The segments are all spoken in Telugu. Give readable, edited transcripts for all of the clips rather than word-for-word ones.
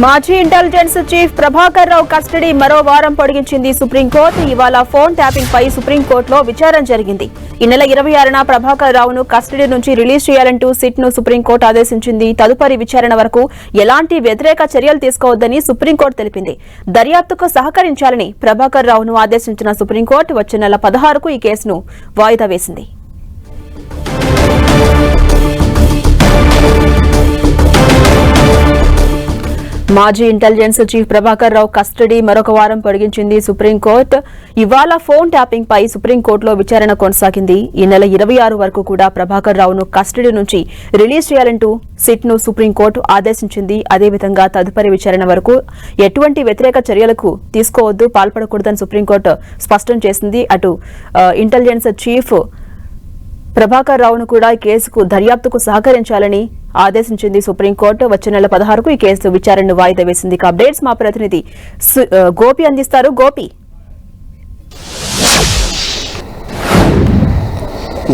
మాజీ intelligence chief Prabhakar Rao custody మరో వారం పొడిగించింది సుప్రీంకోర్టు. ఇవాళ ఫోన్ ట్యాపింగ్ పై సుప్రీంకోర్టులో విచారణ జరిగింది. ఈ నెల 26న ప్రభాకర్ రావును కస్టడీ నుంచి రిలీజ్ చేయాలంటూ సిట్ ను సుప్రీంకోర్టు ఆదేశించింది. తదుపరి విచారణ వరకు ఎలాంటి వ్యతిరేక చర్యలు తీసుకోవద్దని సుప్రీంకోర్టు తెలిపింది. దర్యాప్తుకు సహకరించాలని ప్రభాకర్ రావును ఆదేశించిన సుప్రీంకోర్టు వచ్చే నెల 16కు ఈ కేసును వాయిదా వేసింది. మాజీ intelligence chief Prabhakar Rao custody మరొక వారం పొడిగించింది సుప్రీంకోర్టు. ఇవాళ ఫోన్ ట్యాపింగ్ పై సుప్రీంకోర్టులో విచారణ కొనసాగింది. ఈ నెల 26 వరకు కూడా ప్రభాకర్ రావును కస్టడీ నుంచి రిలీజ్ చేయాలంటూ సిట్ ను సుప్రీంకోర్టు ఆదేశించింది. అదేవిధంగా తదుపరి విచారణ వరకు ఎటువంటి వ్యతిరేక చర్యలకు తీసుకోవద్దు, పాల్పడకూడదని సుప్రీంకోర్టు స్పష్టం చేసింది. అటు ఇంటెలిజెన్స్ చీఫ్ ప్రభాకర్ రావును కూడా ఈ కేసుకు దర్యాప్తుకు సహకరించాలని ఆదేశించింది సుప్రీంకోర్టు. వచ్చే నెల 16కు ఈ కేసు విచారణను వాయిదా వేసింది. అప్డేట్స్ మా ప్రతినిధి గోపి అందిస్తారు. గోపి,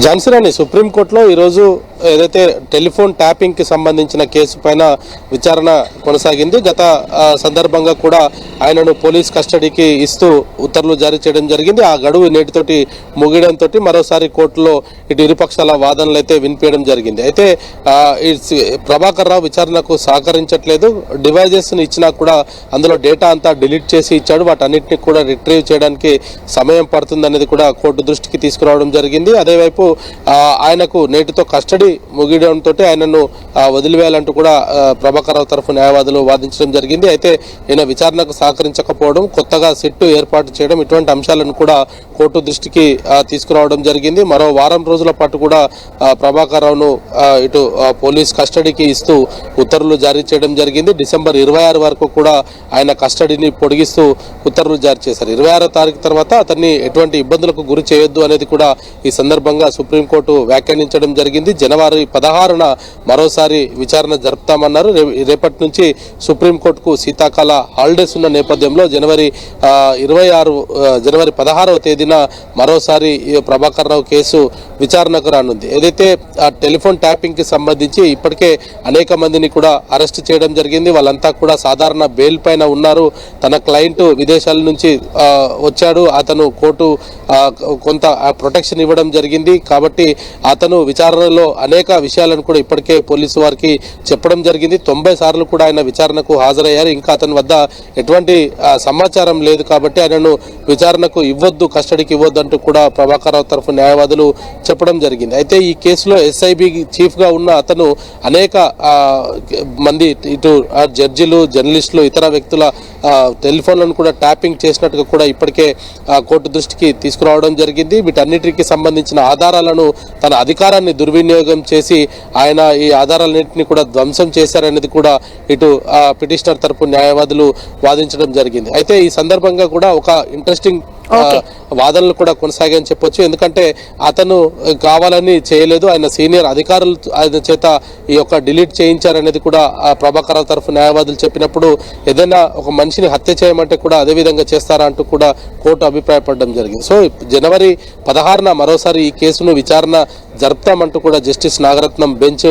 జాన్సన్, సుప్రీంకోర్టులో ఈరోజు ఏదైతే టెలిఫోన్ ట్యాపింగ్ కి సంబంధించిన కేసు పైన విచారణ కొనసాగింది. గత సందర్భంగా కూడా ఆయనను పోలీస్ కస్టడీకి ఇస్తూ ఉత్తర్వులు జారీ చేయడం జరిగింది. ఆ గడువు నేటితోటి ముగియడంతో మరోసారి కోర్టులో ఇటు ఇరుపక్షాల వాదనలు అయితే వినిపించడం జరిగింది. అయితే ప్రభాకర్ రావు విచారణకు సహకరించట్లేదు. డివైజెస్ ఇచ్చినా కూడా అందులో డేటా అంతా డిలీట్ చేసి ఇచ్చాడు. వాటన్నిటిని కూడా రిట్రీవ్ చేయడానికి సమయం పడుతుందనేది కూడా కోర్టు దృష్టికి తీసుకురావడం జరిగింది. అదేవైపు ఆయనకు నేటితో కస్టడీ ముగియడంతో ఆయనను వదిలివేయాలంటూ కూడా ప్రభాకర్ రావు తరఫు న్యాయవాదులు వాదించడం జరిగింది. అయితే ఈయన విచారణకు సహకరించకపోవడం, కొత్తగా సిట్ ఏర్పాటు చేయడం, ఇటువంటి అంశాలను కూడా కోర్టు దృష్టికి తీసుకురావడం జరిగింది. మరో వారం రోజుల పాటు కూడా ప్రభాకర్ రావును ఇటు పోలీస్ కస్టడీకి ఇస్తూ ఉత్తర్వులు జారీ చేయడం జరిగింది. డిసెంబర్ 26 వరకు కూడా ఆయన కస్టడీని పొడిగిస్తూ ఉత్తర్వులు జారీ చేశారు. 26వ తారీఖు తర్వాత అతన్ని ఎటువంటి ఇబ్బందులకు గురి చేయొద్దు అనేది కూడా ఈ సందర్భంగా సుప్రీంకోర్టు వ్యాఖ్యానించడం జరిగింది. జనవరి 16న మరోసారి విచారణ జరుపుతామన్నారు. రేపటి నుంచి సుప్రీంకోర్టుకు శీతాకాల హాలిడేస్ ఉన్న నేపథ్యంలో జనవరి 16వ తేదీన మరోసారి ప్రభాకర్ రావు కేసు విచారణకు రానుంది. ఏదైతే టెలిఫోన్ ట్యాపింగ్ కి సంబంధించి ఇప్పటికే అనేక మందిని కూడా అరెస్ట్ చేయడం జరిగింది. వాళ్ళంతా కూడా సాధారణ బెయిల్ పైన ఉన్నారు. తన క్లయింట్ విదేశాల నుంచి వచ్చాడు. అతను కోర్టు కొంత ప్రొటెక్షన్ ఇవ్వడం జరిగింది. కాబట్టి అతను విచారణలో అనేక విషయాలను కూడా ఇప్పటికే పోలీసు వారికి చెప్పడం జరిగింది. 90 సార్లు కూడా ఆయన విచారణకు హాజరయ్యారు. ఇంకా అతని వద్ద ఎటువంటి సమాచారం లేదు. కాబట్టి ఆయనను విచారణకు ఇవ్వద్దు, కస్టడీకి ఇవ్వద్దు అంటూ కూడా ప్రభాకర్ రావు తరఫు న్యాయవాదులు చెప్పడం జరిగింది. అయితే ఈ కేసులో ఎస్ఐబి చీఫ్ గా ఉన్న అతను అనేక మంది ఇటు జడ్జిలు, జర్నలిస్టులు, ఇతర వ్యక్తుల టెలిఫోన్లను కూడా ట్యాపింగ్ చేసినట్టుగా కూడా ఇప్పటికే కోర్టు దృష్టికి తీసుకురావడం జరిగింది. వీటన్నిటికి సంబంధించిన ఆధారాలను తన అధికారాన్ని దుర్వినియోగం చేసి ఆయన ఈ ఆధారాలన్నింటినీ కూడా ధ్వంసం చేశారనేది కూడా ఇటు పిటిషనర్ తరపు న్యాయవాదులు వాదించడం జరిగింది. అయితే ఈ సందర్భంగా కూడా ఒక ఇంట్రెస్టింగ్ వాదనలు కూడా కొనసాగాయని చెప్పొచ్చు. ఎందుకంటే అతను కావాలని చేయలేదు, ఆయన సీనియర్ అధికారులు ఆయన చేత ఈ యొక్క డిలీట్ చేయించారనేది కూడా ప్రభాకర్ రావు తరఫు న్యాయవాదులు చెప్పినప్పుడు ఏదైనా ఒక మనిషిని హత్య చేయమంటే కూడా అదే విధంగా చేస్తారా అంటూ కూడా కోర్టు అభిప్రాయపడడం జరిగింది. సో జనవరి 16న మరోసారి ఈ కేసును విచారణ జరుపుతామంటూ కూడా జస్టిస్ నాగరత్నం బెంచ్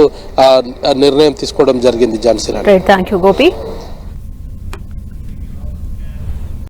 నిర్ణయం తీసుకోవడం జరిగింది. జాన్సీ. Thank you Gopi.